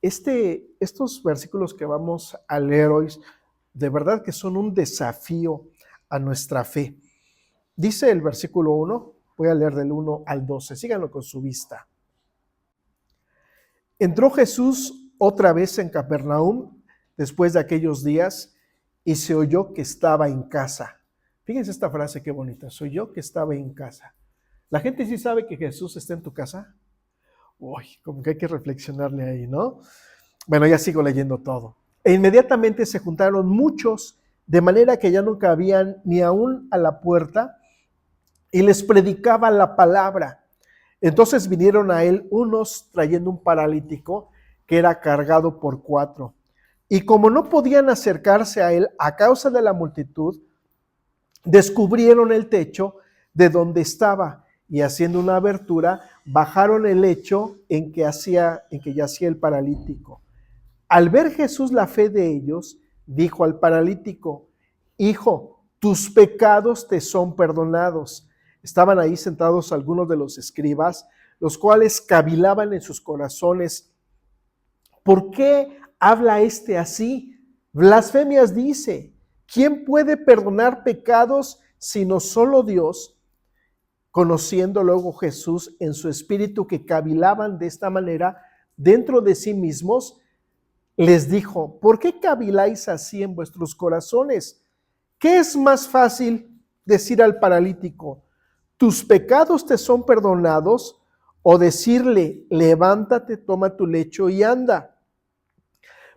Estos versículos que vamos a leer hoy, de verdad que son un desafío a nuestra fe. Dice el versículo 1, voy a leer del 1 al 12, síganlo con su vista. Entró Jesús otra vez en Capernaum después de aquellos días y se oyó que estaba en casa. Fíjense esta frase, qué bonita, soy yo que estaba en casa. ¿La gente sí sabe que Jesús está en tu casa? Uy, como que hay que reflexionarle ahí, ¿no? Bueno, ya sigo leyendo todo. E inmediatamente se juntaron muchos, de manera que ya no cabían ni aún a la puerta, y les predicaba la palabra. Entonces vinieron a él unos trayendo un paralítico que era cargado por 4. Y como no podían acercarse a él a causa de la multitud, descubrieron el techo de donde estaba y haciendo una abertura, bajaron el lecho en que yacía el paralítico. Al ver Jesús la fe de ellos, dijo al paralítico: Hijo, tus pecados te son perdonados. Estaban ahí sentados algunos de los escribas, los cuales cavilaban en sus corazones: ¿por qué habla este así? Blasfemias dice. ¿Quién puede perdonar pecados sino solo Dios? Conociendo luego Jesús en su espíritu que cavilaban de esta manera dentro de sí mismos, les dijo: ¿por qué caviláis así en vuestros corazones? ¿Qué es más fácil decir al paralítico: tus pecados te son perdonados? O decirle: levántate, toma tu lecho y anda.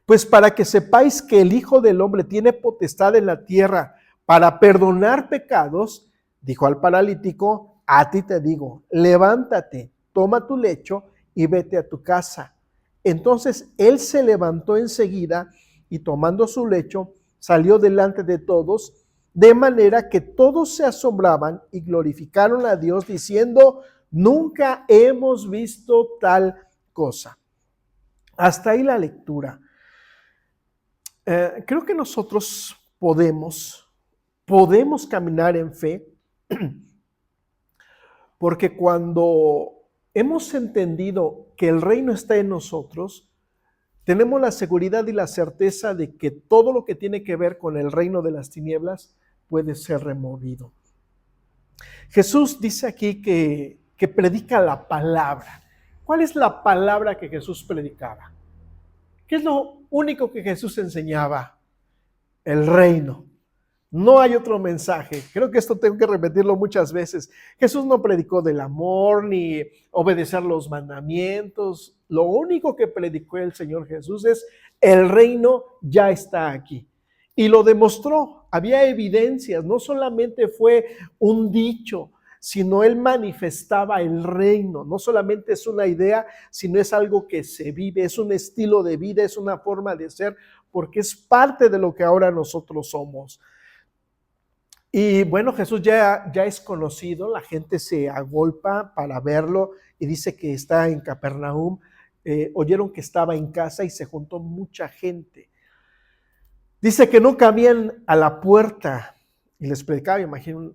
Pues para que sepáis que el Hijo del Hombre tiene potestad en la tierra para perdonar pecados, dijo al paralítico: a ti te digo, levántate, toma tu lecho y vete a tu casa. Entonces él se levantó enseguida y tomando su lecho salió delante de todos, de manera que todos se asombraban y glorificaron a Dios diciendo: nunca hemos visto tal cosa. Hasta ahí la lectura. Creo que nosotros podemos caminar en fe, porque cuando hemos entendido que el reino está en nosotros, tenemos la seguridad y la certeza de que todo lo que tiene que ver con el reino de las tinieblas puede ser removido. Jesús dice aquí que predica la palabra. ¿Cuál es la palabra que Jesús predicaba? ¿Qué es lo único que Jesús enseñaba? El reino. No hay otro mensaje. Creo que esto tengo que repetirlo muchas veces. Jesús no predicó del amor ni obedecer los mandamientos. Lo único que predicó el Señor Jesús es: el reino ya está aquí. Y lo demostró. Había evidencias. No solamente fue un dicho, sino él manifestaba el reino. No solamente es una idea, sino es algo que se vive, es un estilo de vida, es una forma de ser, porque es parte de lo que ahora nosotros somos. Y bueno, Jesús ya es conocido, la gente se agolpa para verlo y dice que está en Capernaum. Oyeron que estaba en casa y se juntó mucha gente. Dice que no cabían a la puerta y les predicaba.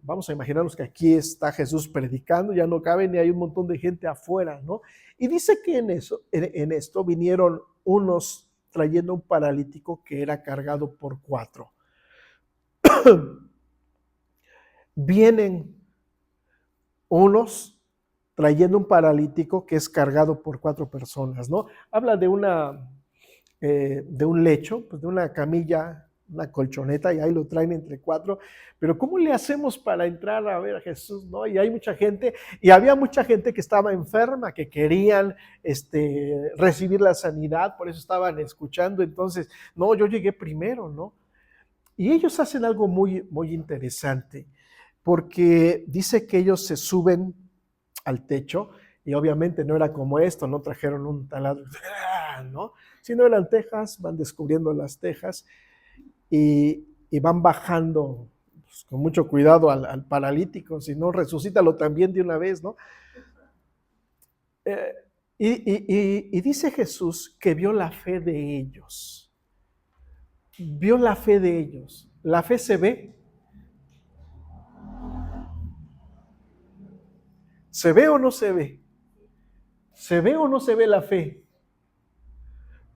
Vamos a imaginarnos que aquí está Jesús predicando, ya no caben y hay un montón de gente afuera, ¿no? Y dice que en esto vinieron unos trayendo un paralítico que era cargado por 4. Vienen unos trayendo un paralítico que es cargado por 4 personas, ¿no? Habla de un lecho, pues de una camilla, una colchoneta, y ahí lo traen entre 4. Pero ¿cómo le hacemos para entrar a ver a Jesús, no? Y hay mucha gente, y había mucha gente que estaba enferma, que querían recibir la sanidad, por eso estaban escuchando. Entonces, no, yo llegué primero, ¿no? Y ellos hacen algo muy, muy interesante, porque dice que ellos se suben al techo y obviamente no era como esto, no trajeron un taladro, ¿no? Sino eran tejas, van descubriendo las tejas y van bajando, pues, con mucho cuidado al paralítico, si no, resucítalo también de una vez, ¿no? Y dice Jesús que vio la fe de ellos. Vio la fe de ellos. La fe se ve. ¿Se ve o no se ve? ¿Se ve o no se ve la fe?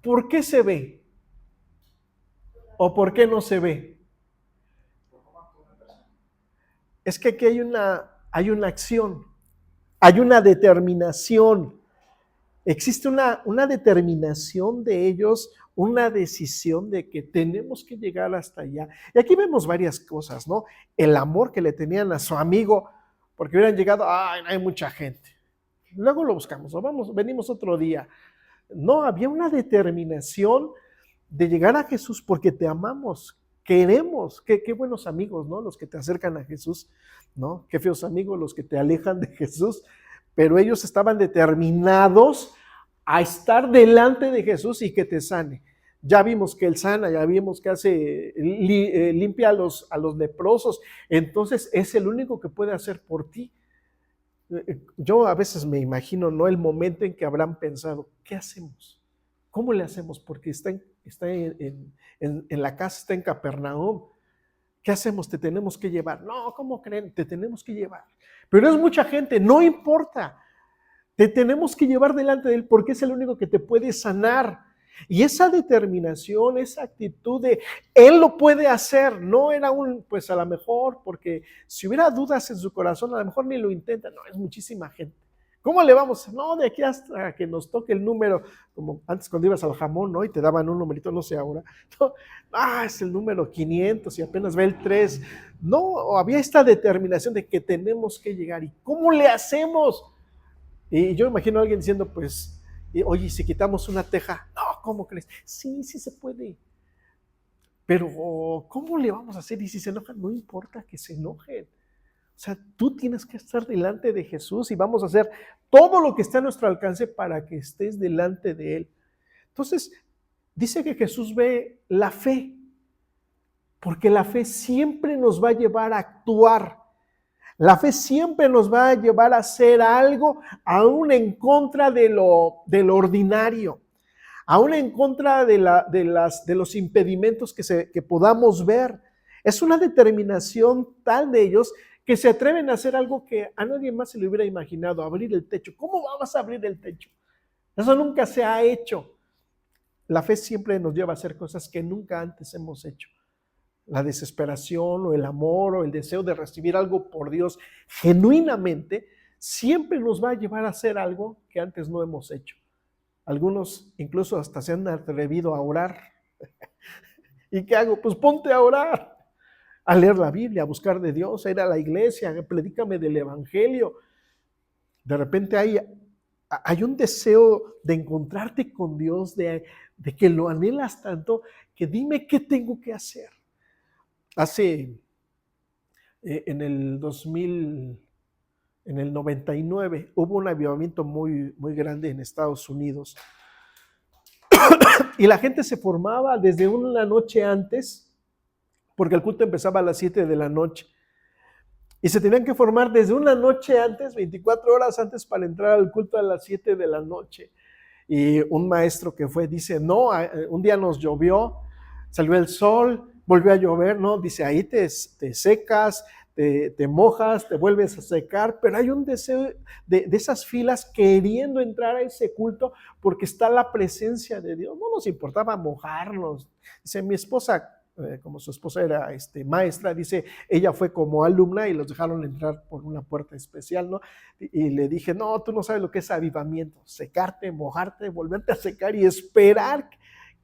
¿Por qué se ve? ¿O por qué no se ve? Es que aquí hay una acción, hay una determinación. Existe una determinación de ellos, una decisión de que tenemos que llegar hasta allá. Y aquí vemos varias cosas, ¿no? El amor que le tenían a su amigo, porque hubieran llegado, ay, hay mucha gente. Luego lo buscamos, o vamos, venimos otro día. No, había una determinación de llegar a Jesús porque te amamos, queremos. Qué buenos amigos, ¿no? Los que te acercan a Jesús, ¿no? Qué feos amigos los que te alejan de Jesús. Pero ellos estaban determinados a estar delante de Jesús y que te sane. Ya vimos que Él sana, ya vimos que limpia a los leprosos, entonces es el único que puede hacer por ti. Yo a veces me imagino, ¿no? El momento en que habrán pensado, ¿qué hacemos? ¿Cómo le hacemos? Porque está en la casa, está en Capernaum. ¿Qué hacemos? Te tenemos que llevar. No, ¿cómo creen? Te tenemos que llevar. Pero es mucha gente, no importa. Te tenemos que llevar delante de Él porque es el único que te puede sanar. Y esa determinación, esa actitud de Él lo puede hacer, no era pues a lo mejor, porque si hubiera dudas en su corazón, a lo mejor ni lo intenta. No, es muchísima gente. ¿Cómo le vamos? No, de aquí hasta que nos toque el número, como antes cuando ibas al jamón, ¿no? Y te daban un numerito, no sé ahora. No, es el número 500 y apenas ve el 3. No, había esta determinación de que tenemos que llegar. ¿Y cómo le hacemos? Y yo imagino a alguien diciendo, pues, oye, si quitamos una teja, no, ¿cómo crees? Sí, sí se puede. Pero, ¿cómo le vamos a hacer? Y si se enojan, no importa que se enojen. O sea, tú tienes que estar delante de Jesús y vamos a hacer todo lo que está a nuestro alcance para que estés delante de Él. Entonces, dice que Jesús ve la fe, porque la fe siempre nos va a llevar a actuar. La fe siempre nos va a llevar a hacer algo aún en contra de lo ordinario, aún en contra de los impedimentos que podamos ver. Es una determinación tal de ellos que se atreven a hacer algo que a nadie más se le hubiera imaginado, abrir el techo. ¿Cómo vas a abrir el techo? Eso nunca se ha hecho. La fe siempre nos lleva a hacer cosas que nunca antes hemos hecho. La desesperación o el amor o el deseo de recibir algo por Dios genuinamente siempre nos va a llevar a hacer algo que antes no hemos hecho. Algunos incluso hasta se han atrevido a orar. ¿Y qué hago? Pues ponte a orar, a leer la Biblia, a buscar de Dios, a ir a la iglesia, predícame del evangelio. De repente hay un deseo de encontrarte con Dios, de que lo anhelas tanto, que dime qué tengo que hacer. En el 2000, en el 99, hubo un avivamiento muy, muy grande en Estados Unidos. Y la gente se formaba desde una noche antes, porque el culto empezaba a las 7 de la noche. Y se tenían que formar desde una noche antes, 24 horas antes, para entrar al culto a las 7 de la noche. Y un maestro que fue dice, no, un día nos llovió, salió el sol, volvió a llover, ¿no? Dice, ahí te secas, te mojas, te vuelves a secar, pero hay un deseo de esas filas queriendo entrar a ese culto porque está la presencia de Dios. No nos importaba mojarnos. Dice, mi esposa, como su esposa era maestra, dice, ella fue como alumna y los dejaron entrar por una puerta especial, ¿no? Y le dije, no, tú no sabes lo que es avivamiento, secarte, mojarte, volverte a secar y esperar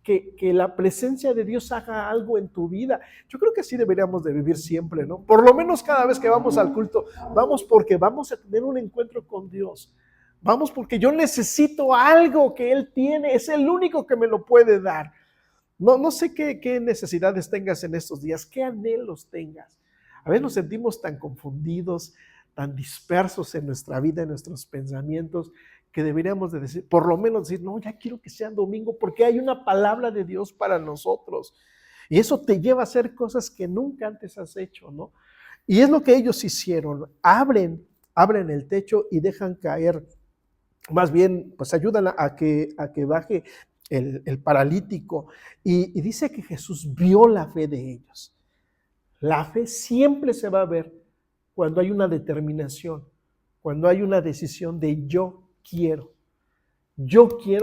que la presencia de Dios haga algo en tu vida. Yo creo que así deberíamos de vivir siempre, ¿no? Por lo menos cada vez que vamos al culto, vamos porque vamos a tener un encuentro con Dios. Vamos porque yo necesito algo que Él tiene, es el único que me lo puede dar. No sé qué necesidades tengas en estos días, qué anhelos tengas. A veces nos sentimos tan confundidos, tan dispersos en nuestra vida, en nuestros pensamientos, que deberíamos de decir, por lo menos decir, no, ya quiero que sea domingo porque hay una palabra de Dios para nosotros. Y eso te lleva a hacer cosas que nunca antes has hecho, ¿no? Y es lo que ellos hicieron, abren el techo y dejan caer, más bien, pues ayudan a que baje el paralítico. Y dice que Jesús vio la fe de ellos. La fe siempre se va a ver cuando hay una determinación, cuando hay una decisión de yo quiero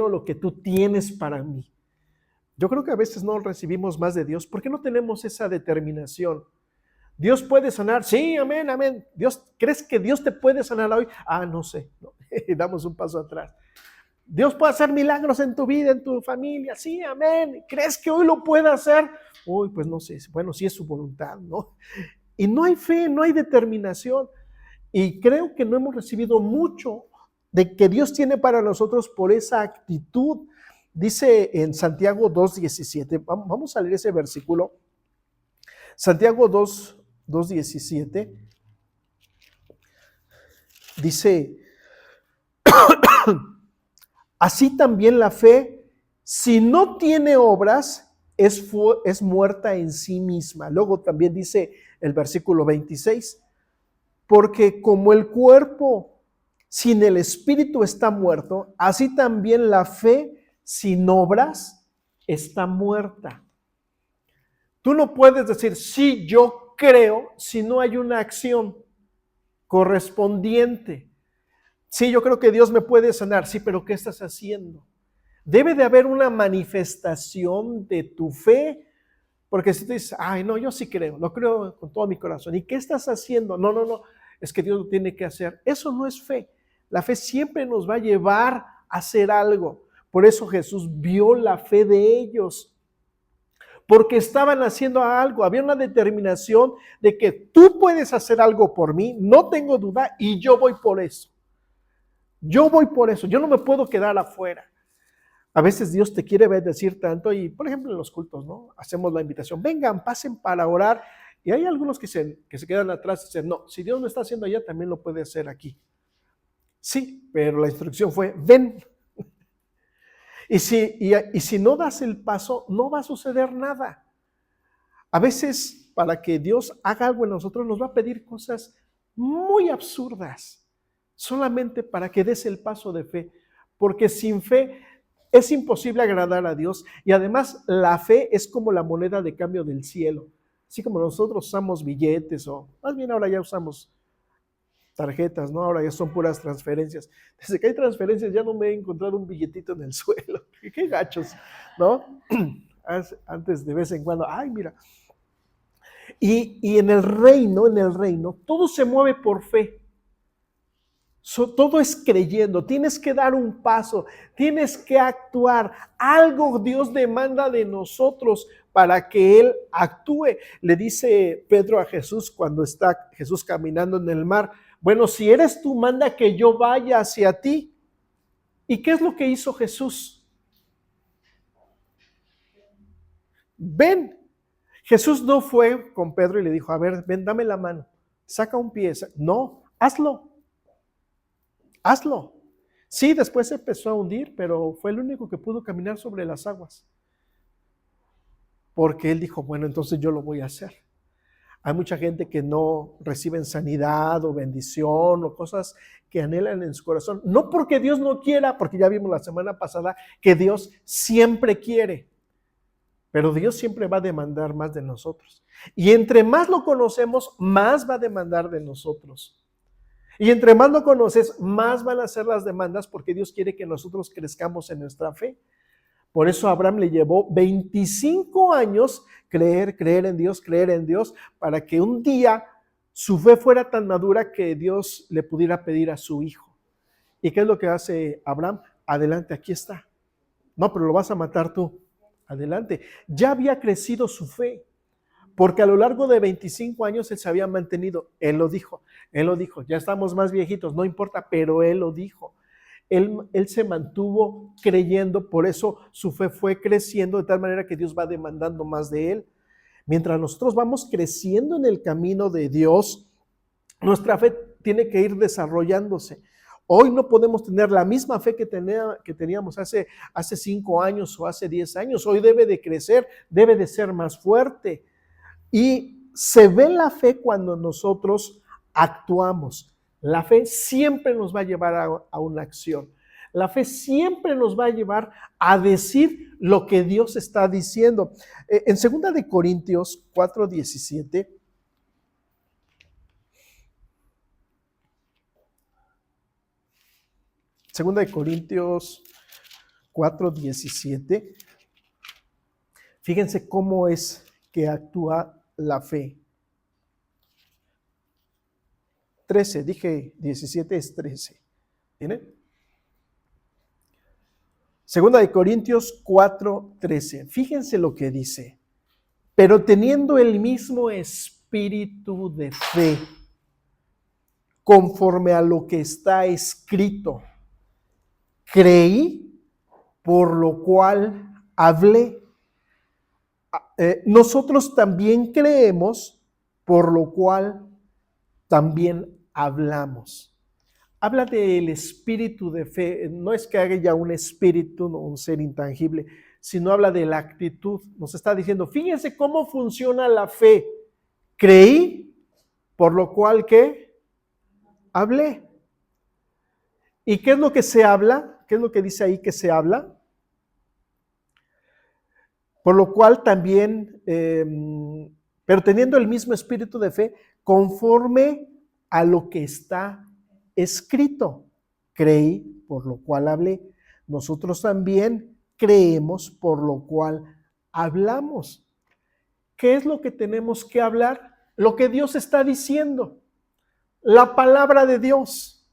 lo que tú tienes para mí. Yo creo que a veces no recibimos más de Dios porque no tenemos esa determinación. Dios puede sanar, sí, amén, amén. ¿Crees que Dios te puede sanar hoy? Ah, no sé, no. Damos un paso atrás. Dios puede hacer milagros en tu vida, en tu familia, sí, amén. ¿Crees que hoy lo puede hacer? Uy, pues no sé, bueno, sí es su voluntad, ¿no? Y no hay fe, no hay determinación. Y creo que no hemos recibido mucho de que Dios tiene para nosotros por esa actitud. Dice en Santiago 2:17, vamos a leer ese versículo. Santiago 2:17 dice, así también la fe, si no tiene obras, es muerta en sí misma. Luego también dice el versículo 26, porque como el cuerpo sin el espíritu está muerto, así también la fe sin obras está muerta. Tú no puedes decir, sí, yo creo, si no hay una acción correspondiente. Sí, yo creo que Dios me puede sanar, sí, pero ¿qué estás haciendo? Debe de haber una manifestación de tu fe, porque si tú dices, ay, no, yo sí creo, lo creo con todo mi corazón. ¿Y qué estás haciendo? No, no, no, es que Dios lo tiene que hacer. Eso no es fe. La fe siempre nos va a llevar a hacer algo. Por eso Jesús vio la fe de ellos, porque estaban haciendo algo. Había una determinación de que tú puedes hacer algo por mí, no tengo duda, y yo voy por eso. Yo voy por eso, yo no me puedo quedar afuera. A veces Dios te quiere bendecir tanto y, por ejemplo, en los cultos, ¿no? Hacemos la invitación, vengan, pasen para orar. Y hay algunos que se quedan atrás y dicen, no, si Dios lo está haciendo allá, también lo puede hacer aquí. Sí, pero la instrucción fue, ven. Y si no das el paso, no va a suceder nada. A veces, para que Dios haga algo en nosotros, nos va a pedir cosas muy absurdas, solamente para que des el paso de fe. Porque sin fe es imposible agradar a Dios, y además la fe es como la moneda de cambio del cielo. Así como nosotros usamos billetes, o más bien ahora ya usamos tarjetas, ¿no? Ahora ya son puras transferencias. Desde que hay transferencias ya no me he encontrado un billetito en el suelo. Qué gachos, ¿no? Antes de vez en cuando, ay, mira. Y en el reino, todo se mueve por fe. Todo es creyendo, tienes que dar un paso, tienes que actuar. Algo Dios demanda de nosotros para que Él actúe. Le dice Pedro a Jesús cuando está Jesús caminando en el mar, bueno, si eres tú, manda que yo vaya hacia ti. ¿Y qué es lo que hizo Jesús? Ven. Jesús no fue con Pedro y le dijo, a ver, ven, dame la mano, saca un pie. No, hazlo. Hazlo. Sí, después se empezó a hundir, pero fue el único que pudo caminar sobre las aguas. Porque él dijo, bueno, entonces yo lo voy a hacer. Hay mucha gente que no reciben sanidad o bendición o cosas que anhelan en su corazón. No porque Dios no quiera, porque ya vimos la semana pasada que Dios siempre quiere. Pero Dios siempre va a demandar más de nosotros. Y entre más lo conocemos, más va a demandar de nosotros. Y entre más lo conoces, más van a ser las demandas, porque Dios quiere que nosotros crezcamos en nuestra fe. Por eso a Abraham le llevó 25 años creer en Dios, para que un día su fe fuera tan madura que Dios le pudiera pedir a su hijo. ¿Y qué es lo que hace Abraham? Adelante, aquí está. No, pero lo vas a matar tú. Adelante. Ya había crecido su fe, porque a lo largo de 25 años él se había mantenido. Él lo dijo, ya estamos más viejitos, no importa, pero él lo dijo. Él se mantuvo creyendo, por eso su fe fue creciendo de tal manera que Dios va demandando más de él. Mientras nosotros vamos creciendo en el camino de Dios, nuestra fe tiene que ir desarrollándose. Hoy no podemos tener la misma fe que teníamos hace 5 años o hace 10 años. Hoy debe de crecer, debe de ser más fuerte. Y se ve la fe cuando nosotros actuamos. La fe siempre nos va a llevar a una acción. La fe siempre nos va a llevar a decir lo que Dios está diciendo. En 2 de Corintios 4:17, Segunda de Corintios 4:17, Fíjense cómo es que actúa la fe. 13, dije 17 es 13. ¿Tienen? Segunda de Corintios 4:13. Fíjense lo que dice. Pero teniendo el mismo espíritu de fe, conforme a lo que está escrito, creí, por lo cual hablé. Nosotros también creemos, por lo cual también hablamos. Habla del espíritu de fe, no es que haya un espíritu, no, un ser intangible, sino habla de la actitud. Nos está diciendo, fíjense cómo funciona la fe. Creí, por lo cual ¿qué? Hablé. ¿Y qué es lo que se habla? ¿Qué es lo que dice ahí que se habla? Por lo cual también, pero teniendo el mismo espíritu de fe, conforme a lo que está escrito. Creí, por lo cual hablé. Nosotros también creemos, por lo cual hablamos. ¿Qué es lo que tenemos que hablar? Lo que Dios está diciendo. La palabra de Dios.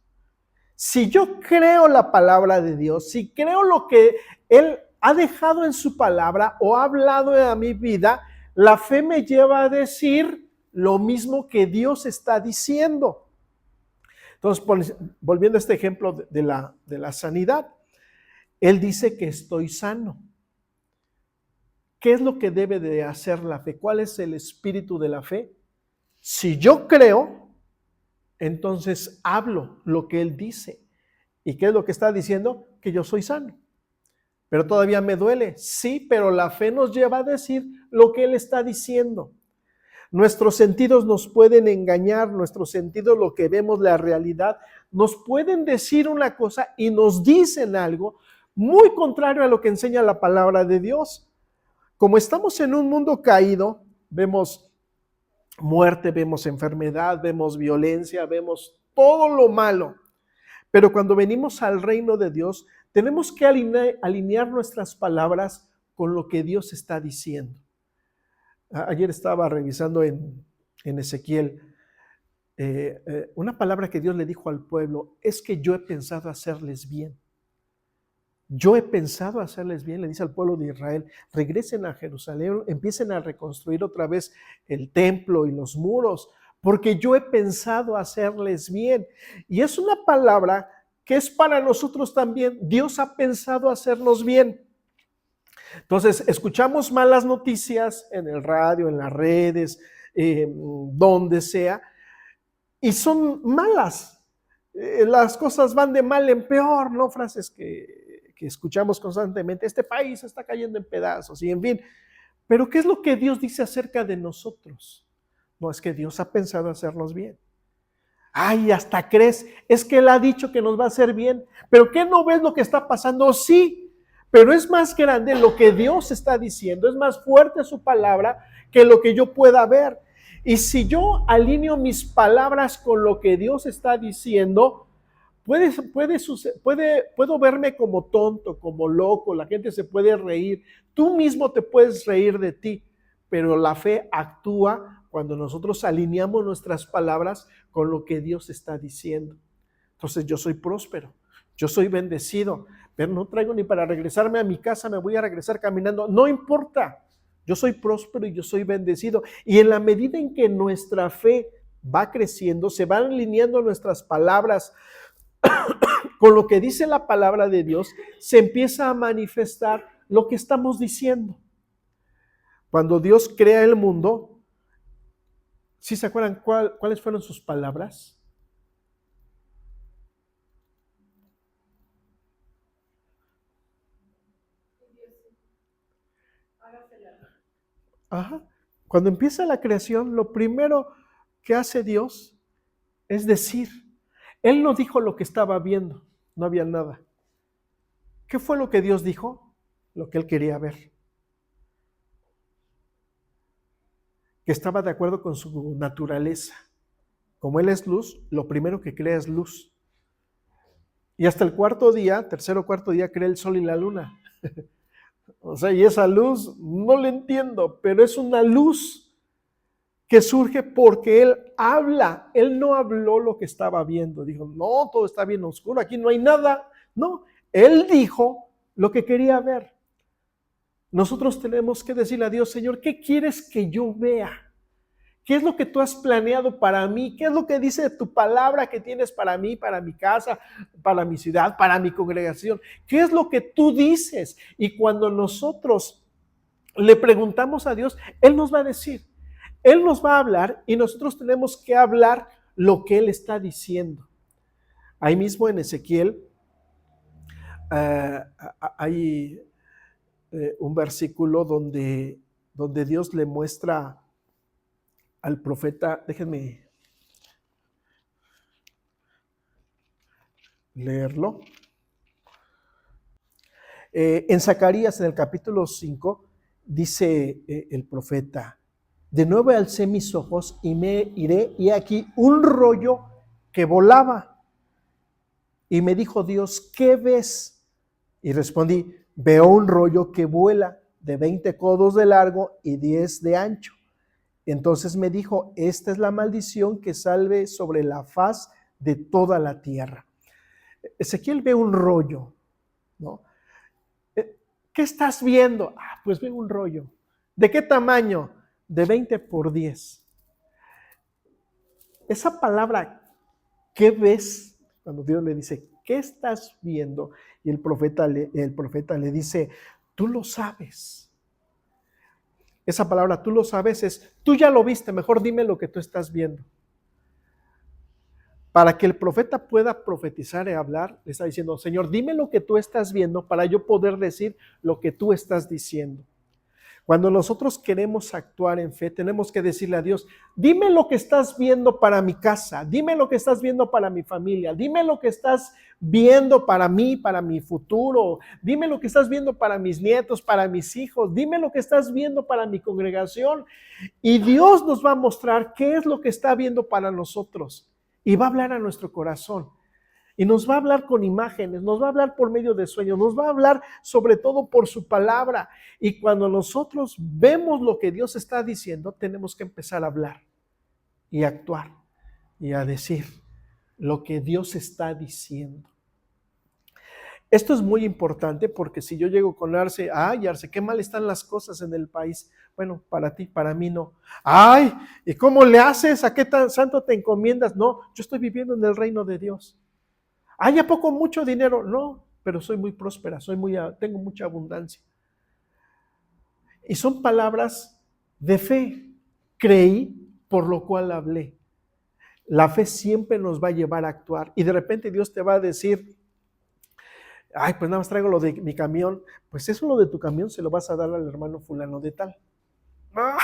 Si yo creo la palabra de Dios, si creo lo que Él ha dejado en su palabra o ha hablado a mi vida, la fe me lleva a decir lo mismo que Dios está diciendo. Entonces, volviendo a este ejemplo de la sanidad, Él dice que estoy sano. ¿Qué es lo que debe de hacer la fe? ¿Cuál es el espíritu de la fe? Si yo creo, entonces hablo lo que Él dice. ¿Y qué es lo que está diciendo? Que yo soy sano. Pero todavía me duele. Sí, pero la fe nos lleva a decir lo que Él está diciendo. Nuestros sentidos nos pueden engañar, nuestros sentidos, lo que vemos, la realidad, nos pueden decir una cosa y nos dicen algo muy contrario a lo que enseña la palabra de Dios. Como estamos en un mundo caído, vemos muerte, vemos enfermedad, vemos violencia, vemos todo lo malo. Pero cuando venimos al reino de Dios, tenemos que alinear nuestras palabras con lo que Dios está diciendo. Ayer estaba revisando en Ezequiel una palabra que Dios le dijo al pueblo, es que yo he pensado hacerles bien. Yo he pensado hacerles bien, le dice al pueblo de Israel, regresen a Jerusalén, empiecen a reconstruir otra vez el templo y los muros, porque yo he pensado hacerles bien. Y es una palabra que es para nosotros también. Dios ha pensado hacernos bien. Entonces, escuchamos malas noticias en el radio, en las redes, donde sea, y son malas. Las cosas van de mal en peor, ¿no? Frases que escuchamos constantemente. Este país está cayendo en pedazos y en fin. Pero ¿qué es lo que Dios dice acerca de nosotros? No, es que Dios ha pensado hacernos bien. Ay, hasta crees, es que Él ha dicho que nos va a hacer bien. ¿Pero qué no ves lo que está pasando? Sí, pero es más grande lo que Dios está diciendo, es más fuerte su palabra que lo que yo pueda ver. Y si yo alineo mis palabras con lo que Dios está diciendo, puedo verme como tonto, como loco, la gente se puede reír, tú mismo te puedes reír de ti, pero la fe actúa cuando nosotros alineamos nuestras palabras con lo que Dios está diciendo. Entonces yo soy próspero, yo soy bendecido, pero no traigo ni para regresarme a mi casa, me voy a regresar caminando, no importa, yo soy próspero y yo soy bendecido. Y en la medida en que nuestra fe va creciendo, se van alineando nuestras palabras con lo que dice la palabra de Dios, se empieza a manifestar lo que estamos diciendo. Cuando Dios crea el mundo, ¿sí se acuerdan cuáles fueron sus palabras? Ajá. Cuando empieza la creación, lo primero que hace Dios es decir. Él no dijo lo que estaba viendo, no había nada. ¿Qué fue lo que Dios dijo? Lo que Él quería ver. Que estaba de acuerdo con su naturaleza. Como Él es luz, lo primero que crea es luz. Y hasta el tercer o cuarto día, crea el sol y la luna. O sea, y esa luz no la entiendo, pero es una luz que surge porque él habla. Él no habló lo que estaba viendo. Dijo, no, todo está bien oscuro, aquí no hay nada. No, él dijo lo que quería ver. Nosotros tenemos que decirle a Dios, Señor, ¿qué quieres que yo vea? ¿Qué es lo que tú has planeado para mí? ¿Qué es lo que dice tu palabra que tienes para mí, para mi casa, para mi ciudad, para mi congregación? ¿Qué es lo que tú dices? Y cuando nosotros le preguntamos a Dios, Él nos va a decir, Él nos va a hablar y nosotros tenemos que hablar lo que Él está diciendo. Ahí mismo en Ezequiel hay un versículo donde Dios le muestra al profeta, déjenme leerlo. En Zacarías, en el capítulo 5, dice el profeta, de nuevo alcé mis ojos y me iré, y aquí un rollo que volaba. Y me dijo Dios, ¿qué ves? Y respondí, veo un rollo que vuela de 20 codos de largo y 10 de ancho. Entonces me dijo, esta es la maldición que salve sobre la faz de toda la tierra. Ezequiel ve un rollo, ¿no? ¿Qué estás viendo? Pues veo un rollo. ¿De qué tamaño? De 20 por 10. Esa palabra, ¿qué ves? Cuando Dios le dice, ¿qué estás viendo? Y el profeta le dice, tú lo sabes. Esa palabra, tú lo sabes, es, tú ya lo viste, mejor dime lo que tú estás viendo. Para que el profeta pueda profetizar y hablar, le está diciendo, Señor, dime lo que tú estás viendo para yo poder decir lo que tú estás diciendo. Cuando nosotros queremos actuar en fe, tenemos que decirle a Dios, dime lo que estás viendo para mi casa, dime lo que estás viendo para mi familia, dime lo que estás viendo para mí, para mi futuro, dime lo que estás viendo para mis nietos, para mis hijos, dime lo que estás viendo para mi congregación. Y Dios nos va a mostrar qué es lo que está viendo para nosotros y va a hablar a nuestro corazón. Y nos va a hablar con imágenes, nos va a hablar por medio de sueños, nos va a hablar sobre todo por su palabra. Y cuando nosotros vemos lo que Dios está diciendo, tenemos que empezar a hablar y a actuar y a decir lo que Dios está diciendo. Esto es muy importante porque si yo llego con Arce, ay Arce, qué mal están las cosas en el país. Bueno, para ti, para mí no. Ay, ¿y cómo le haces? ¿A qué tan santo te encomiendas? No, yo estoy viviendo en el reino de Dios. ¿Hay a poco mucho dinero? No, pero soy muy próspera, tengo mucha abundancia. Y son palabras de fe. Creí, por lo cual hablé. La fe siempre nos va a llevar a actuar. Y de repente Dios te va a decir, ay, pues nada más traigo lo de mi camión. Pues eso lo de tu camión se lo vas a dar al hermano fulano de tal. ¡Ah!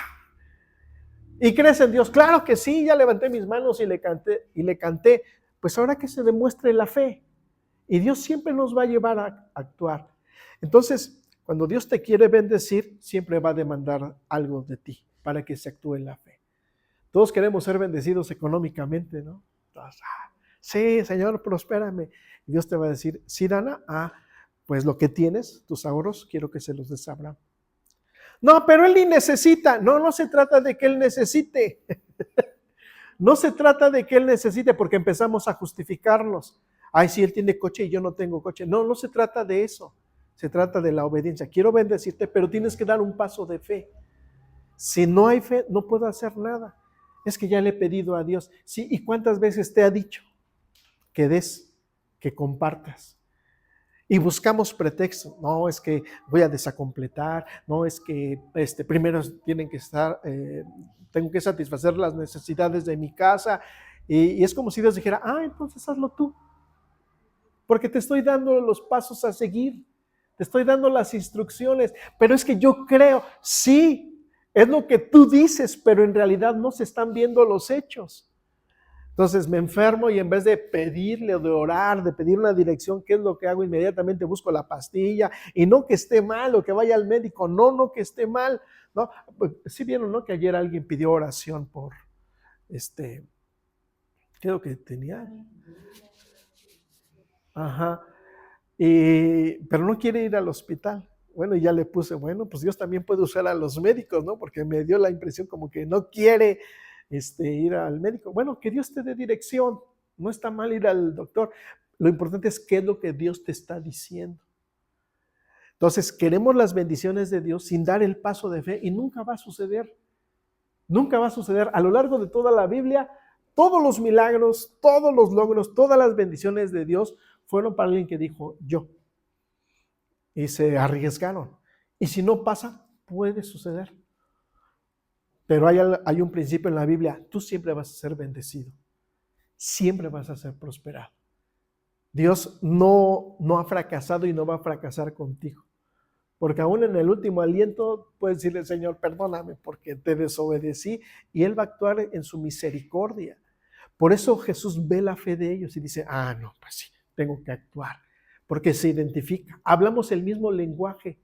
¿Y crees en Dios? Claro que sí, ya levanté mis manos y le canté. Pues ahora que se demuestre la fe. Y Dios siempre nos va a llevar a actuar. Entonces, cuando Dios te quiere bendecir, siempre va a demandar algo de ti para que se actúe en la fe. Todos queremos ser bendecidos económicamente, ¿no? Entonces, sí, Señor, prospérame. Y Dios te va a decir, sí, Dana, pues lo que tienes, tus ahorros, quiero que se los des a Abraham. No, pero él ni necesita. No, no se trata de que él necesite. No se trata de que él necesite porque empezamos a justificarnos. Ay, si él tiene coche y yo no tengo coche. No, no se trata de eso. Se trata de la obediencia. Quiero bendecirte, pero tienes que dar un paso de fe. Si no hay fe, no puedo hacer nada. Es que ya le he pedido a Dios. Sí, ¿y cuántas veces te ha dicho que des, que compartas? Y buscamos pretextos. No, es que voy a desacompletar. No, es que primero tienen que estar, tengo que satisfacer las necesidades de mi casa. Y es como si Dios dijera, entonces hazlo tú. Porque te estoy dando los pasos a seguir. Te estoy dando las instrucciones. Pero es que yo creo, sí, es lo que tú dices, pero en realidad no se están viendo los hechos. Entonces me enfermo y en vez de pedirle o de orar, de pedir una dirección, ¿qué es lo que hago? Inmediatamente busco la pastilla y no que esté mal o que vaya al médico, no que esté mal, ¿no? Pues, sí vieron, ¿no? Que ayer alguien pidió oración por, creo que tenía, pero no quiere ir al hospital. Bueno, y ya le puse, bueno, pues Dios también puede usar a los médicos, ¿no? Porque me dio la impresión como que no quiere ir al médico. Bueno, que Dios te dé dirección. No está mal ir al doctor. Lo importante es qué es lo que Dios te está diciendo. Entonces, queremos las bendiciones de Dios sin dar el paso de fe y nunca va a suceder. Nunca va a suceder. A lo largo de toda la Biblia, todos los milagros, todos los logros, todas las bendiciones de Dios fueron para alguien que dijo yo. Y se arriesgaron. Y si no pasa, puede suceder. Pero hay un principio en la Biblia, tú siempre vas a ser bendecido. Siempre vas a ser prosperado. Dios no ha fracasado y no va a fracasar contigo. Porque aún en el último aliento puedes decirle, Señor, perdóname porque te desobedecí, y Él va a actuar en su misericordia. Por eso Jesús ve la fe de ellos y dice, no, pues sí, tengo que actuar. Porque se identifica. Hablamos el mismo lenguaje.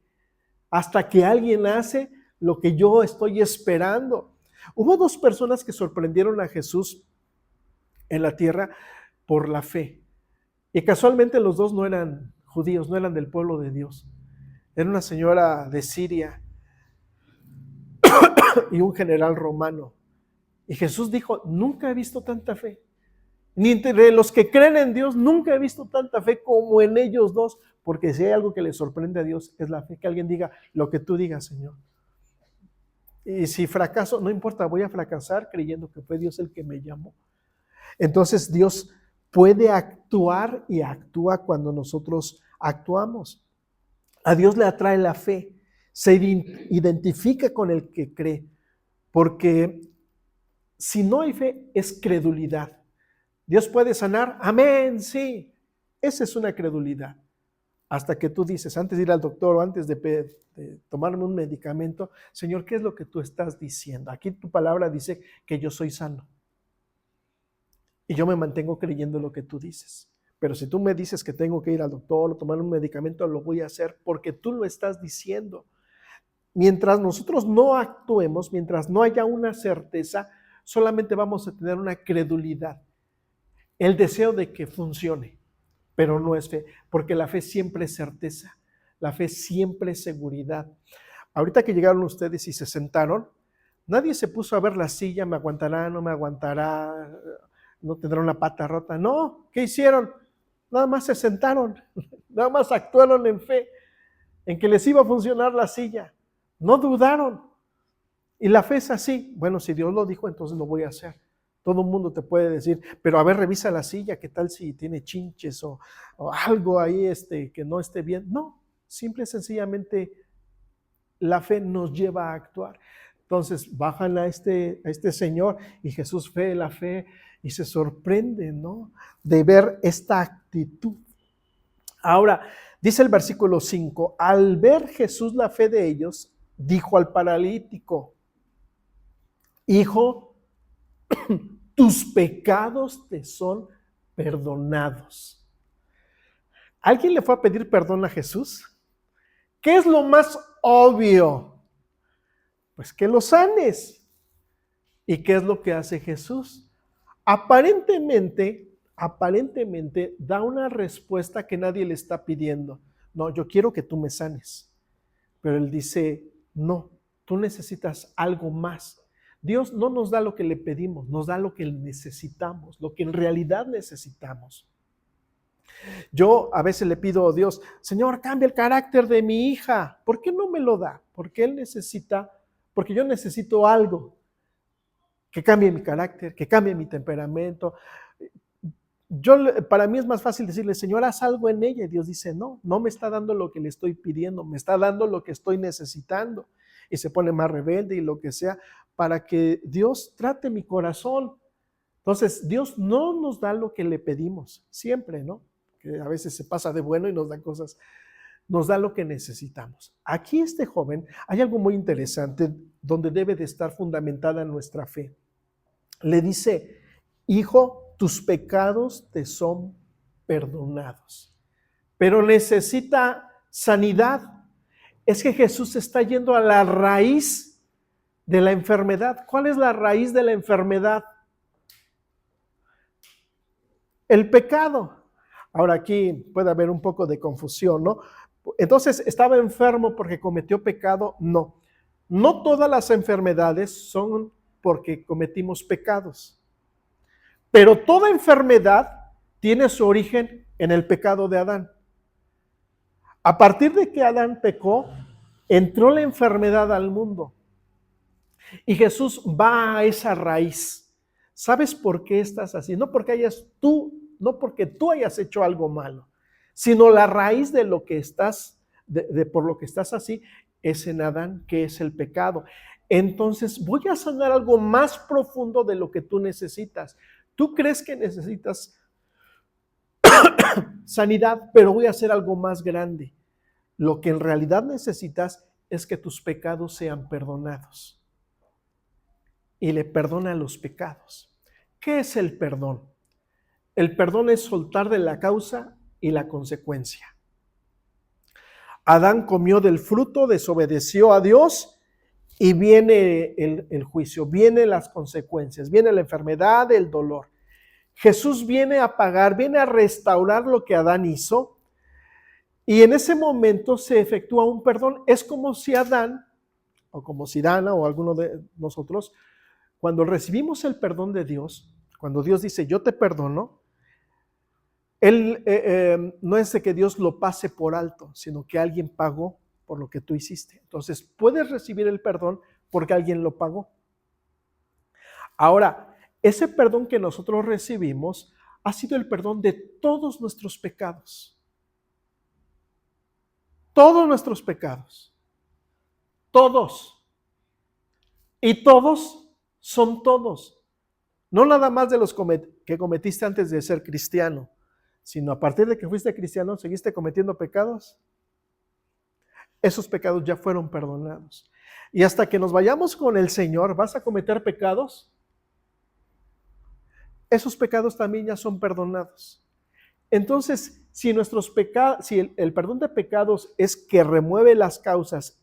Hasta que alguien hace lo que yo estoy esperando. Hubo 2 personas que sorprendieron a Jesús en la tierra por la fe. Y casualmente los 2 no eran judíos, no eran del pueblo de Dios. Era una señora de Siria y un general romano. Y Jesús dijo, nunca he visto tanta fe. Ni entre los que creen en Dios, nunca he visto tanta fe como en ellos 2. Porque si hay algo que le sorprende a Dios, es la fe. Que alguien diga lo que tú digas, Señor. Y si fracaso, no importa, voy a fracasar creyendo que fue Dios el que me llamó. Entonces Dios puede actuar y actúa cuando nosotros actuamos. A Dios le atrae la fe, se identifica con el que cree, porque si no hay fe es credulidad. Dios puede sanar, amén, sí, esa es una credulidad. Hasta que tú dices, antes de ir al doctor o antes de tomarme un medicamento, Señor, ¿qué es lo que tú estás diciendo? Aquí tu palabra dice que yo soy sano. Y yo me mantengo creyendo lo que tú dices. Pero si tú me dices que tengo que ir al doctor o tomar un medicamento, lo voy a hacer porque tú lo estás diciendo. Mientras nosotros no actuemos, mientras no haya una certeza, solamente vamos a tener una credulidad. El deseo de que funcione, pero no es fe, porque la fe siempre es certeza, la fe siempre es seguridad. Ahorita que llegaron ustedes y se sentaron, nadie se puso a ver la silla, me aguantará, no me aguantará, no tendrá una pata rota. No, ¿qué hicieron? Nada más se sentaron, nada más actuaron en fe, en que les iba a funcionar la silla. No dudaron. Y la fe es así. Bueno, si Dios lo dijo, entonces lo voy a hacer. Todo el mundo te puede decir, pero a ver, revisa la silla, ¿qué tal si tiene chinches o algo ahí que no esté bien? No, simple y sencillamente la fe nos lleva a actuar. Entonces bajan a este señor y Jesús ve la fe y se sorprende, ¿no?, de ver esta actitud. Ahora, dice el versículo 5, al ver Jesús la fe de ellos, dijo al paralítico, hijo, tus pecados te son perdonados. ¿Alguien le fue a pedir perdón a Jesús? ¿Qué es lo más obvio? Pues que lo sanes. ¿Y qué es lo que hace Jesús? Aparentemente da una respuesta que nadie le está pidiendo. No, yo quiero que tú me sanes. Pero él dice, no, tú necesitas algo más. Dios no nos da lo que le pedimos, nos da lo que necesitamos, lo que en realidad necesitamos. Yo a veces le pido a Dios, Señor, cambia el carácter de mi hija. ¿Por qué no me lo da? Porque yo necesito algo que cambie mi carácter, que cambie mi temperamento. Para mí es más fácil decirle, Señor, haz algo en ella. Y Dios dice, no me está dando lo que le estoy pidiendo, me está dando lo que estoy necesitando. Y se pone más rebelde y lo que sea, para que Dios trate mi corazón. Entonces, Dios no nos da lo que le pedimos, siempre, ¿no? Que a veces se pasa de bueno y nos da cosas, nos da lo que necesitamos. Aquí este joven, hay algo muy interesante donde debe de estar fundamentada nuestra fe. Le dice, hijo, tus pecados te son perdonados, pero necesita sanidad. Es que Jesús está yendo a la raíz de la enfermedad. ¿Cuál es la raíz de la enfermedad? El pecado. Ahora aquí puede haber un poco de confusión, ¿no? Entonces, ¿estaba enfermo porque cometió pecado? No. No todas las enfermedades son porque cometimos pecados, pero toda enfermedad tiene su origen en el pecado de Adán. A partir de que Adán pecó, entró la enfermedad al mundo. Y Jesús va a esa raíz. ¿Sabes por qué estás así? No porque tú hayas hecho algo malo, sino la raíz de lo que estás, por lo que estás así, es en Adán, que es el pecado. Entonces voy a sanar algo más profundo de lo que tú necesitas. Tú crees que necesitas sanidad, pero voy a hacer algo más grande. Lo que en realidad necesitas es que tus pecados sean perdonados. Y le perdona los pecados. ¿Qué es el perdón? El perdón es soltar de la causa y la consecuencia. Adán comió del fruto, desobedeció a Dios y viene el juicio, vienen las consecuencias, viene la enfermedad, el dolor. Jesús viene a pagar, viene a restaurar lo que Adán hizo y en ese momento se efectúa un perdón. Es como si Adán, o como si Dana o alguno de nosotros, cuando recibimos el perdón de Dios, cuando Dios dice yo te perdono, no es de que Dios lo pase por alto, sino que alguien pagó por lo que tú hiciste. Entonces puedes recibir el perdón porque alguien lo pagó. Ahora, ese perdón que nosotros recibimos ha sido el perdón de todos nuestros pecados. Todos nuestros pecados. Todos. Y todos son todos. No nada más de los que cometiste antes de ser cristiano, sino a partir de que fuiste cristiano, ¿seguiste cometiendo pecados? Esos pecados ya fueron perdonados. Y hasta que nos vayamos con el Señor, ¿vas a cometer pecados? Esos pecados también ya son perdonados. Entonces, si el perdón de pecados es que remueve las causas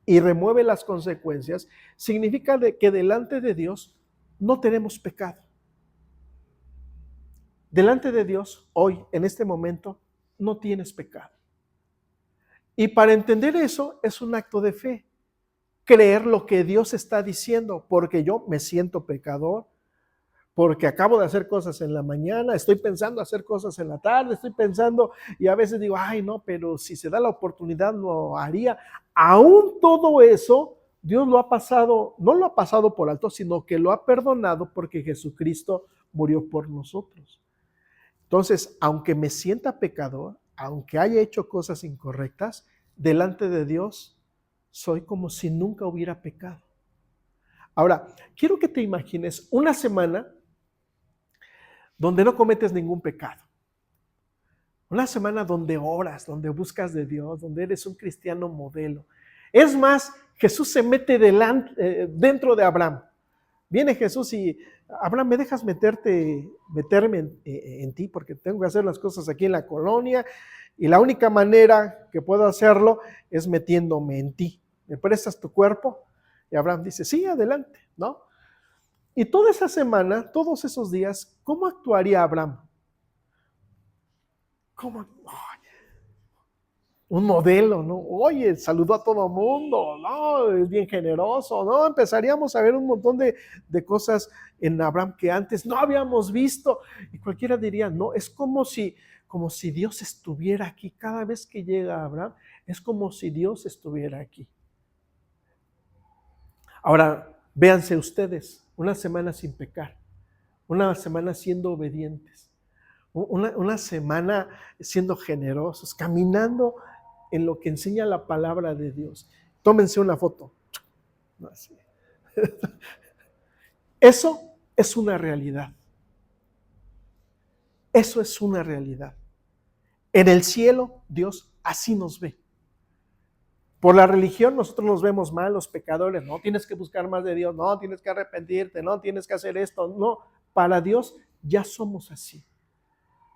y remueve las consecuencias, significa que delante de Dios no tenemos pecado. Delante de Dios, hoy, en este momento, no tienes pecado. Y para entender eso es un acto de fe. Creer lo que Dios está diciendo, porque yo me siento pecador, porque acabo de hacer cosas en la mañana, estoy pensando hacer cosas en la tarde, estoy pensando y a veces digo, ay no, pero si se da la oportunidad lo haría. Aún todo eso, Dios lo ha pasado, no lo ha pasado por alto, sino que lo ha perdonado porque Jesucristo murió por nosotros. Entonces, aunque me sienta pecador, aunque haya hecho cosas incorrectas, delante de Dios soy como si nunca hubiera pecado. Ahora, quiero que te imagines una semana donde no cometes ningún pecado. Una semana donde oras, donde buscas de Dios, donde eres un cristiano modelo. Es más, Jesús se mete dentro de Abraham. Viene Jesús y, Abraham, ¿me dejas meterme en ti? Porque tengo que hacer las cosas aquí en la colonia y la única manera que puedo hacerlo es metiéndome en ti. ¿Me prestas tu cuerpo? Y Abraham dice, sí, adelante, ¿no? Y toda esa semana, todos esos días, ¿cómo actuaría Abraham? ¿Cómo? Un modelo, ¿no? Oye, saludó a todo mundo, ¿no? Es bien generoso, ¿no? Empezaríamos a ver un montón de cosas en Abraham que antes no habíamos visto. Y cualquiera diría, no, es como si Dios estuviera aquí. Cada vez que llega Abraham, es como si Dios estuviera aquí. Ahora, véanse ustedes, una semana sin pecar, una semana siendo obedientes, una semana siendo generosos, caminando en lo que enseña la palabra de Dios. Tómense una foto. Eso es una realidad. Eso es una realidad. En el cielo, Dios así nos ve. Por la religión nosotros nos vemos mal, los pecadores, no tienes que buscar más de Dios, no tienes que arrepentirte, no tienes que hacer esto, no. Para Dios ya somos así.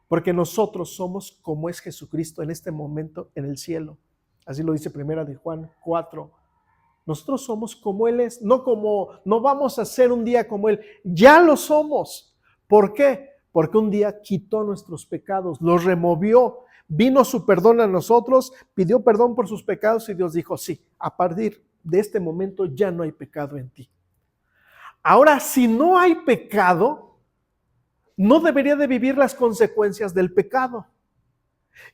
Porque nosotros somos como es Jesucristo en este momento en el cielo. Así lo dice 1 de Juan 4. Nosotros somos como Él es, no vamos a ser un día como Él, ya lo somos. ¿Por qué? Porque un día quitó nuestros pecados, los removió. Vino su perdón a nosotros, pidió perdón por sus pecados y Dios dijo, sí, a partir de este momento ya no hay pecado en ti. Ahora, si no hay pecado, no debería de vivir las consecuencias del pecado.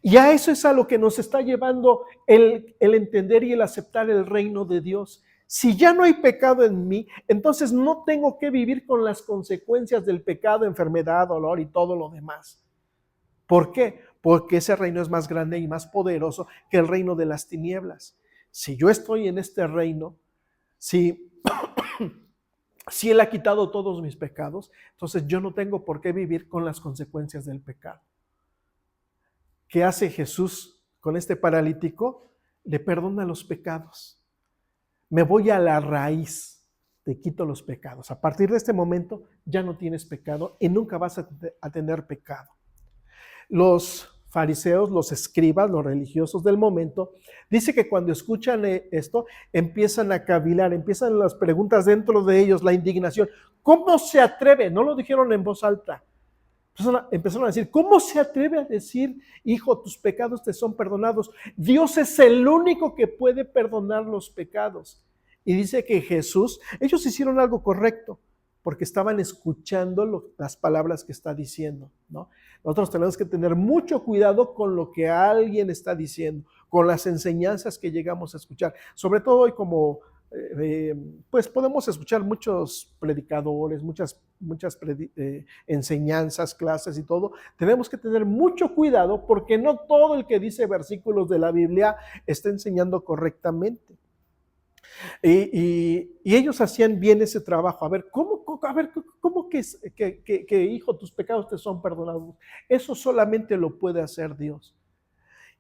Y a eso es a lo que nos está llevando el entender y el aceptar el reino de Dios. Si ya no hay pecado en mí, entonces no tengo que vivir con las consecuencias del pecado, enfermedad, dolor y todo lo demás. ¿Por qué? Porque ese reino es más grande y más poderoso que el reino de las tinieblas. Si yo estoy en este reino, si Él ha quitado todos mis pecados, entonces yo no tengo por qué vivir con las consecuencias del pecado. ¿Qué hace Jesús con este paralítico? Le perdona los pecados. Me voy a la raíz, te quito los pecados. A partir de este momento ya no tienes pecado y nunca vas a tener pecado. Los fariseos, los escribas, los religiosos del momento, dice que cuando escuchan esto, empiezan a cavilar, empiezan las preguntas dentro de ellos, la indignación. ¿Cómo se atreve? No lo dijeron en voz alta. Empezaron a decir, ¿cómo se atreve a decir, hijo, tus pecados te son perdonados? Dios es el único que puede perdonar los pecados. Y dice que Jesús, ellos hicieron algo correcto, porque estaban escuchando las palabras que está diciendo, ¿no? Nosotros tenemos que tener mucho cuidado con lo que alguien está diciendo, con las enseñanzas que llegamos a escuchar. Sobre todo hoy como pues podemos escuchar muchos predicadores, muchas enseñanzas, clases y todo. Tenemos que tener mucho cuidado porque no todo el que dice versículos de la Biblia está enseñando correctamente. Y ellos hacían bien ese trabajo. A ver, ¿cómo que hijo, tus pecados te son perdonados? Eso solamente lo puede hacer Dios.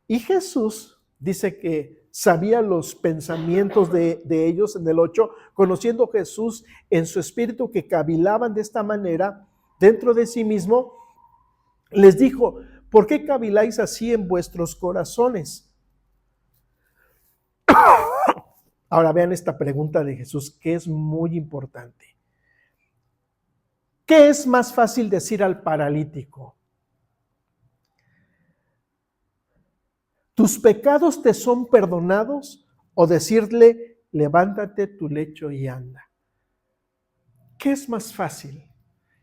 Y Jesús dice que sabía los pensamientos de ellos en el 8, conociendo Jesús en su espíritu que cavilaban de esta manera dentro de sí mismo, les dijo, ¿por qué caviláis así en vuestros corazones? Ahora vean esta pregunta de Jesús que es muy importante. ¿Qué es más fácil decir al paralítico? ¿Tus pecados te son perdonados? O decirle, levántate tu lecho y anda. ¿Qué es más fácil?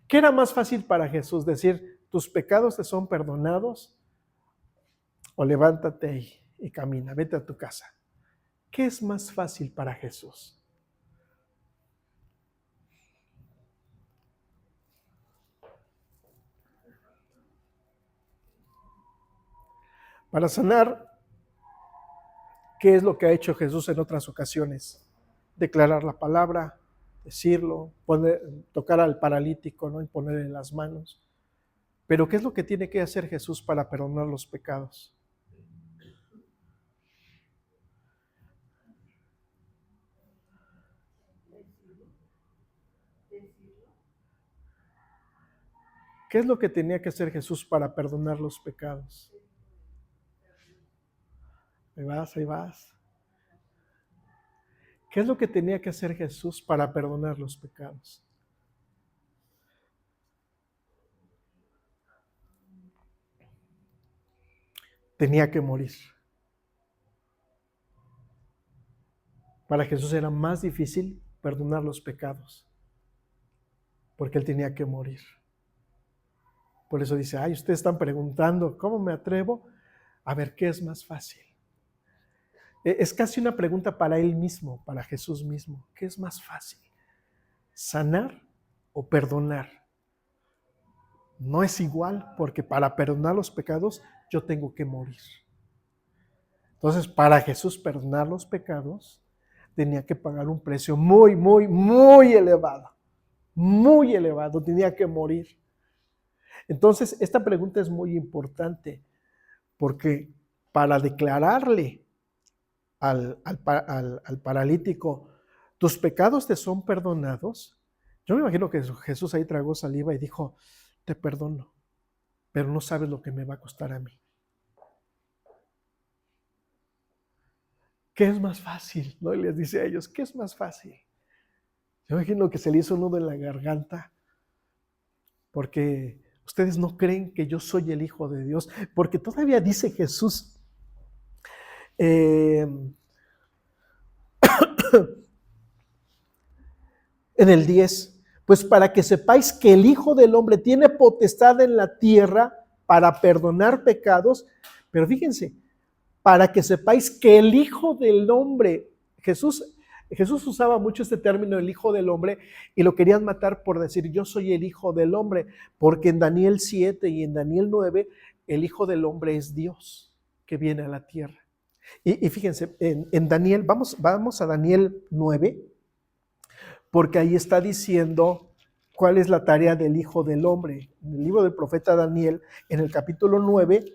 ¿Qué era más fácil para Jesús? Decir, tus pecados te son perdonados, o levántate y camina, vete a tu casa. ¿Qué es más fácil para Jesús? Para sanar, ¿qué es lo que ha hecho Jesús en otras ocasiones? Declarar la palabra, decirlo, tocar al paralítico, ¿no? Y ponerle las manos. Pero ¿qué es lo que tiene que hacer Jesús para perdonar los pecados? ¿Qué es lo que tenía que hacer Jesús para perdonar los pecados? Ahí vas, ahí vas. ¿Qué es lo que tenía que hacer Jesús para perdonar los pecados? Tenía que morir. Para Jesús era más difícil perdonar los pecados, porque Él tenía que morir. Por eso dice, ay, ustedes están preguntando, ¿cómo me atrevo? A ver, ¿qué es más fácil? Es casi una pregunta para Él mismo, para Jesús mismo. ¿Qué es más fácil? ¿Sanar o perdonar? No es igual, porque para perdonar los pecados yo tengo que morir. Entonces, para Jesús perdonar los pecados, tenía que pagar un precio muy, muy, muy elevado. Muy elevado, tenía que morir. Entonces, esta pregunta es muy importante, porque para declararle al paralítico, tus pecados te son perdonados, yo me imagino que Jesús ahí tragó saliva y dijo, te perdono, pero no sabes lo que me va a costar a mí. ¿Qué es más fácil? ¿No? Y les dice a ellos, ¿qué es más fácil? Yo me imagino que se le hizo un nudo en la garganta, porque Ustedes no creen que yo soy el Hijo de Dios, porque todavía dice Jesús, en el 10, pues para que sepáis que el Hijo del Hombre tiene potestad en la tierra para perdonar pecados, pero fíjense, para que sepáis que el Hijo del Hombre, Jesús usaba mucho este término, el Hijo del Hombre, y lo querían matar por decir, yo soy el Hijo del Hombre, porque en Daniel 7 y en Daniel 9, el Hijo del Hombre es Dios que viene a la tierra. Y fíjense, en Daniel, vamos a Daniel 9, porque ahí está diciendo cuál es la tarea del Hijo del Hombre. En el libro del profeta Daniel, en el capítulo 9,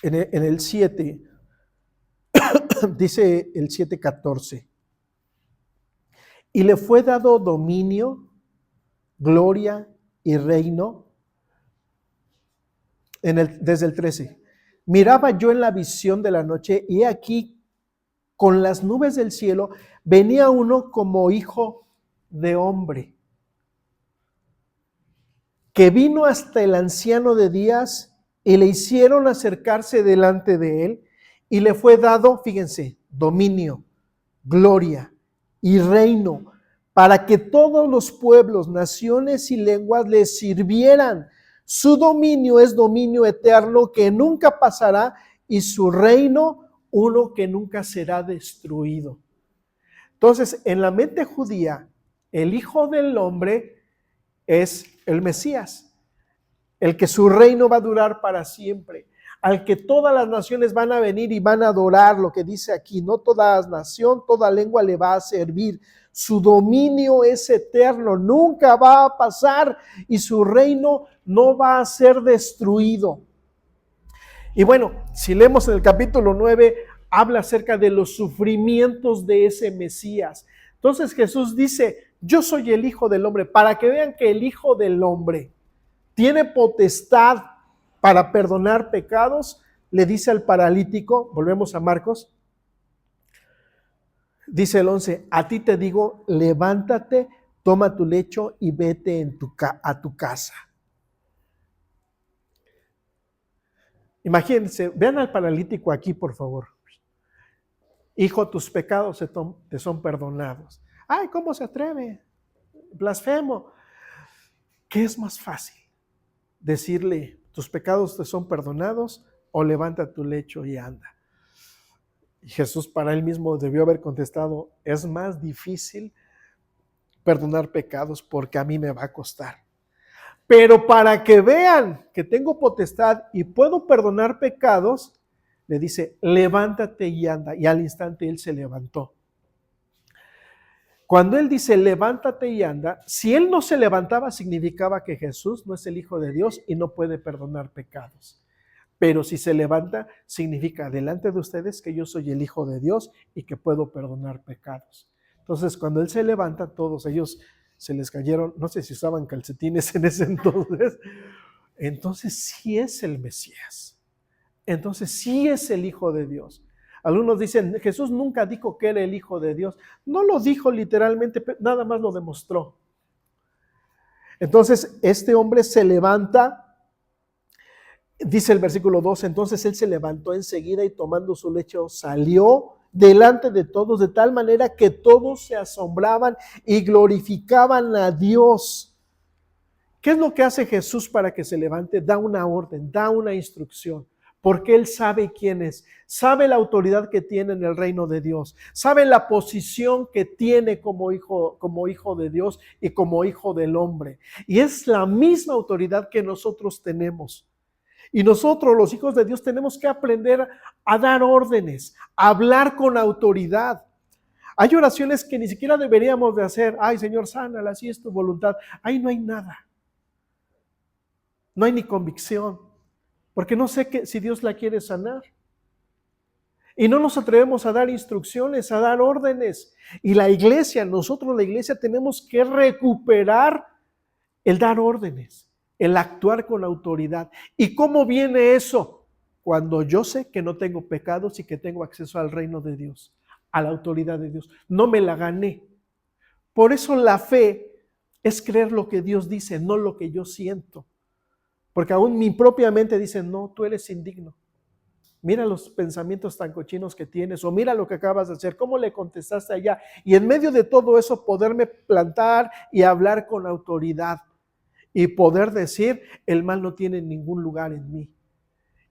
en el 7, dice el 7:14, y le fue dado dominio, gloria y reino, desde el 13. Miraba yo en la visión de la noche, y aquí, con las nubes del cielo, venía uno como hijo de hombre, que vino hasta el anciano de días, y le hicieron acercarse delante de él, y le fue dado, fíjense, dominio, gloria y reino, para que todos los pueblos, naciones y lenguas le sirvieran. Su dominio es dominio eterno que nunca pasará, y su reino uno que nunca será destruido. Entonces, en la mente judía, el Hijo del Hombre es el Mesías, el que su reino va a durar para siempre, al que todas las naciones van a venir y van a adorar, lo que dice aquí, no toda nación, toda lengua le va a servir. Su dominio es eterno, nunca va a pasar, y su reino no va a ser destruido. Y bueno, si leemos en el capítulo 9, habla acerca de los sufrimientos de ese Mesías. Entonces Jesús dice, yo soy el Hijo del Hombre, para que vean que el Hijo del Hombre tiene potestad para perdonar pecados. Le dice al paralítico, volvemos a Marcos, dice el 11, a ti te digo, levántate, toma tu lecho y vete a tu casa. Imagínense, vean al paralítico aquí, por favor. Hijo, tus pecados te son perdonados. Ay, ¿cómo se atreve? Blasfemo. ¿Qué es más fácil? Decirle, tus pecados te son perdonados, o levanta tu lecho y anda. Y Jesús para él mismo debió haber contestado, es más difícil perdonar pecados porque a mí me va a costar. Pero para que vean que tengo potestad y puedo perdonar pecados, le dice, levántate y anda. Y al instante él se levantó. Cuando él dice, levántate y anda, si él no se levantaba, significaba que Jesús no es el Hijo de Dios y no puede perdonar pecados. Pero si se levanta, significa delante de ustedes que yo soy el Hijo de Dios y que puedo perdonar pecados. Entonces, cuando él se levanta, todos ellos se les cayeron, no sé si usaban calcetines en ese entonces. Entonces sí es el Mesías. Entonces sí es el Hijo de Dios. Algunos dicen, Jesús nunca dijo que era el Hijo de Dios. No lo dijo literalmente, nada más lo demostró. Entonces este hombre se levanta. Dice el versículo 2, entonces él se levantó enseguida y tomando su lecho salió delante de todos, de tal manera que todos se asombraban y glorificaban a Dios. ¿Qué es lo que hace Jesús para que se levante? Da una orden, da una instrucción, porque él sabe quién es, sabe la autoridad que tiene en el reino de Dios, sabe la posición que tiene como hijo de Dios y como hijo del hombre. Y es la misma autoridad que nosotros tenemos. Y nosotros, los hijos de Dios, tenemos que aprender a dar órdenes, a hablar con autoridad. Hay oraciones que ni siquiera deberíamos de hacer. Ay, Señor, sánala, así es tu voluntad. Ahí no hay nada. No hay ni convicción, porque no sé si Dios la quiere sanar. Y no nos atrevemos a dar instrucciones, a dar órdenes. Y la iglesia, nosotros la iglesia tenemos que recuperar el dar órdenes. el actuar con autoridad. ¿Y cómo viene eso? Cuando yo sé que no tengo pecados y que tengo acceso al reino de Dios, a la autoridad de Dios. No me la gané. Por eso la fe es creer lo que Dios dice, no lo que yo siento. Porque aún mi propia mente dice, no, tú eres indigno. Mira los pensamientos tan cochinos que tienes, o mira lo que acabas de hacer, cómo le contestaste allá. Y en medio de todo eso poderme plantar y hablar con autoridad y poder decir, el mal no tiene ningún lugar en mí.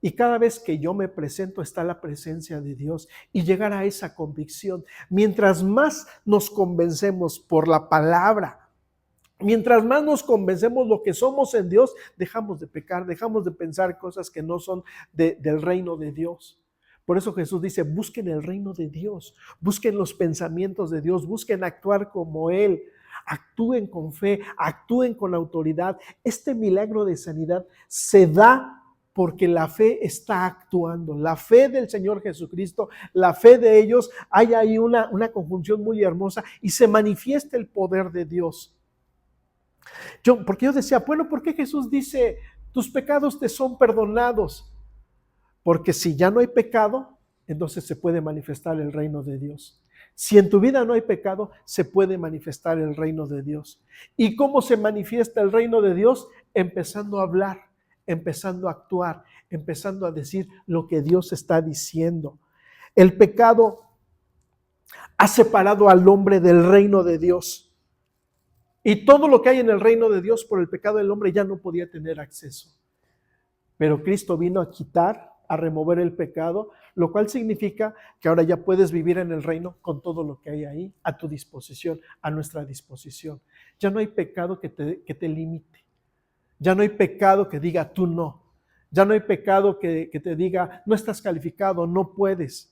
Y cada vez que yo me presento está la presencia de Dios y llegar a esa convicción. Mientras más nos convencemos por la palabra, mientras más nos convencemos lo que somos en Dios, dejamos de pecar, dejamos de pensar cosas que no son del reino de Dios. Por eso Jesús dice, busquen el reino de Dios, busquen los pensamientos de Dios, busquen actuar como Él, actúen con fe, actúen con autoridad. Este milagro de sanidad se da porque la fe está actuando, la fe del Señor Jesucristo, la fe de ellos, hay ahí una conjunción muy hermosa y se manifiesta el poder de Dios. Porque yo decía, bueno, ¿por qué Jesús dice, tus pecados te son perdonados? Porque si ya no hay pecado, entonces se puede manifestar el reino de Dios. Si en tu vida no hay pecado, se puede manifestar el reino de Dios. ¿Y cómo se manifiesta el reino de Dios? Empezando a hablar, empezando a actuar, empezando a decir lo que Dios está diciendo. El pecado ha separado al hombre del reino de Dios. Y todo lo que hay en el reino de Dios por el pecado del hombre ya no podía tener acceso. Pero Cristo vino a quitar, a remover el pecado, lo cual significa que ahora ya puedes vivir en el reino con todo lo que hay ahí, a tu disposición, a nuestra disposición. Ya no hay pecado que te limite. Ya no hay pecado que diga tú no. Ya no hay pecado que te diga no estás calificado, no puedes.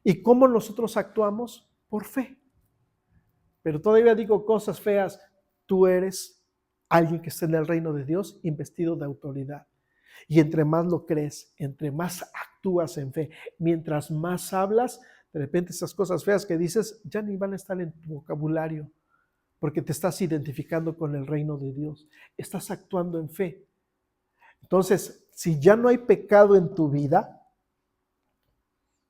¿Y cómo nosotros actuamos? Por fe. Pero todavía digo cosas feas. Tú eres alguien que está en el reino de Dios, investido de autoridad. Y entre más lo crees, entre más actúas en fe, mientras más hablas, de repente esas cosas feas que dices ya ni van a estar en tu vocabulario, porque te estás identificando con el reino de Dios, estás actuando en fe. Entonces, si ya no hay pecado en tu vida,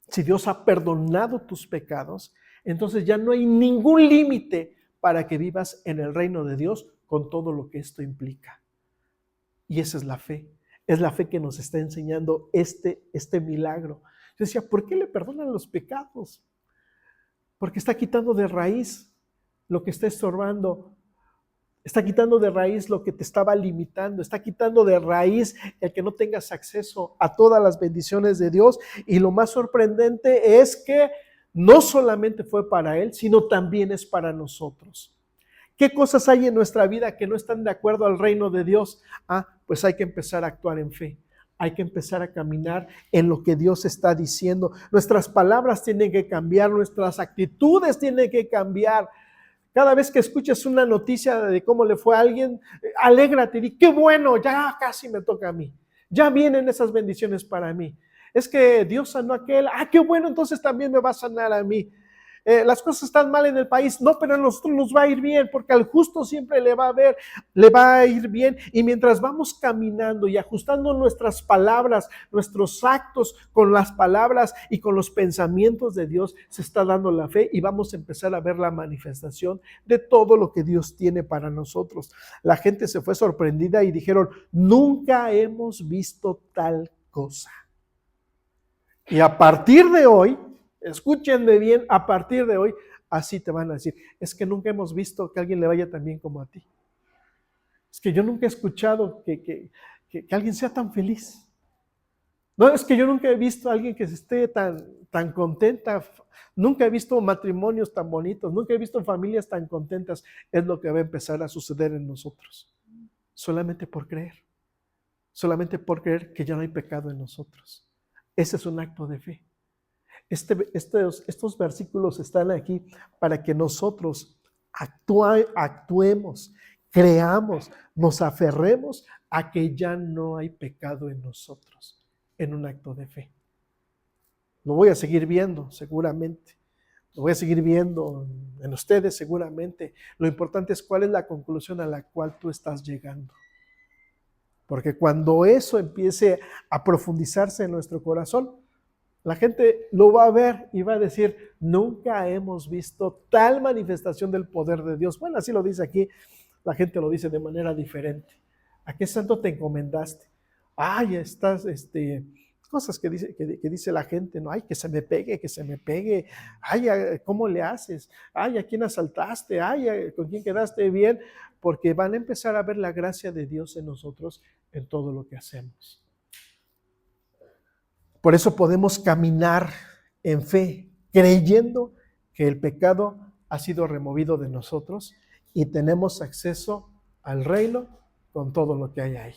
si Dios ha perdonado tus pecados, entonces ya no hay ningún límite para que vivas en el reino de Dios con todo lo que esto implica. Y esa es la fe. Es la fe que nos está enseñando este milagro. Yo decía, ¿por qué le perdonan los pecados? Porque está quitando de raíz lo que está estorbando. Está quitando de raíz lo que te estaba limitando. Está quitando de raíz el que no tengas acceso a todas las bendiciones de Dios. Y lo más sorprendente es que no solamente fue para Él, sino también es para nosotros. ¿Qué cosas hay en nuestra vida que no están de acuerdo al reino de Dios? Pues hay que empezar a actuar en fe. Hay que empezar a caminar en lo que Dios está diciendo. Nuestras palabras tienen que cambiar, nuestras actitudes tienen que cambiar. Cada vez que escuches una noticia de cómo le fue a alguien, alégrate, di, qué bueno, ya casi me toca a mí. Ya vienen esas bendiciones para mí. Es que Dios sanó a aquel, qué bueno, entonces también me va a sanar a mí. Las cosas están mal en el país, no, pero a nosotros nos va a ir bien, porque al justo siempre le va a ir bien. Y mientras vamos caminando y ajustando nuestras palabras, nuestros actos con las palabras y con los pensamientos de Dios, se está dando la fe y vamos a empezar a ver la manifestación de todo lo que Dios tiene para nosotros. La gente se fue sorprendida y dijeron, nunca hemos visto tal cosa. Y a partir de hoy, escúchenme bien, a partir de hoy, así te van a decir, es que nunca hemos visto que a alguien le vaya tan bien como a ti. Es que yo nunca he escuchado que alguien sea tan feliz. No, es que yo nunca he visto a alguien que esté tan contenta. Nunca he visto matrimonios tan bonitos. Nunca he visto familias tan contentas. Es lo que va a empezar a suceder en nosotros. Solamente por creer. Solamente por creer que ya no hay pecado en nosotros. Ese es un acto de fe. Estos versículos están aquí para que nosotros actuemos, creamos, nos aferremos a que ya no hay pecado en nosotros, en un acto de fe. Lo voy a seguir viendo seguramente, lo voy a seguir viendo en ustedes seguramente. Lo importante es cuál es la conclusión a la cual tú estás llegando. Porque cuando eso empiece a profundizarse en nuestro corazón, la gente lo va a ver y va a decir, nunca hemos visto tal manifestación del poder de Dios. Bueno, así lo dice aquí, la gente lo dice de manera diferente. ¿A qué santo te encomendaste? Ay, estás, cosas que dice la gente, ¿no? Ay, que se me pegue, que se me pegue. Ay, ¿cómo le haces? Ay, ¿a quién asaltaste? Ay, ¿con quién quedaste bien? Porque van a empezar a ver la gracia de Dios en nosotros en todo lo que hacemos. Por eso podemos caminar en fe, creyendo que el pecado ha sido removido de nosotros y tenemos acceso al reino con todo lo que hay ahí.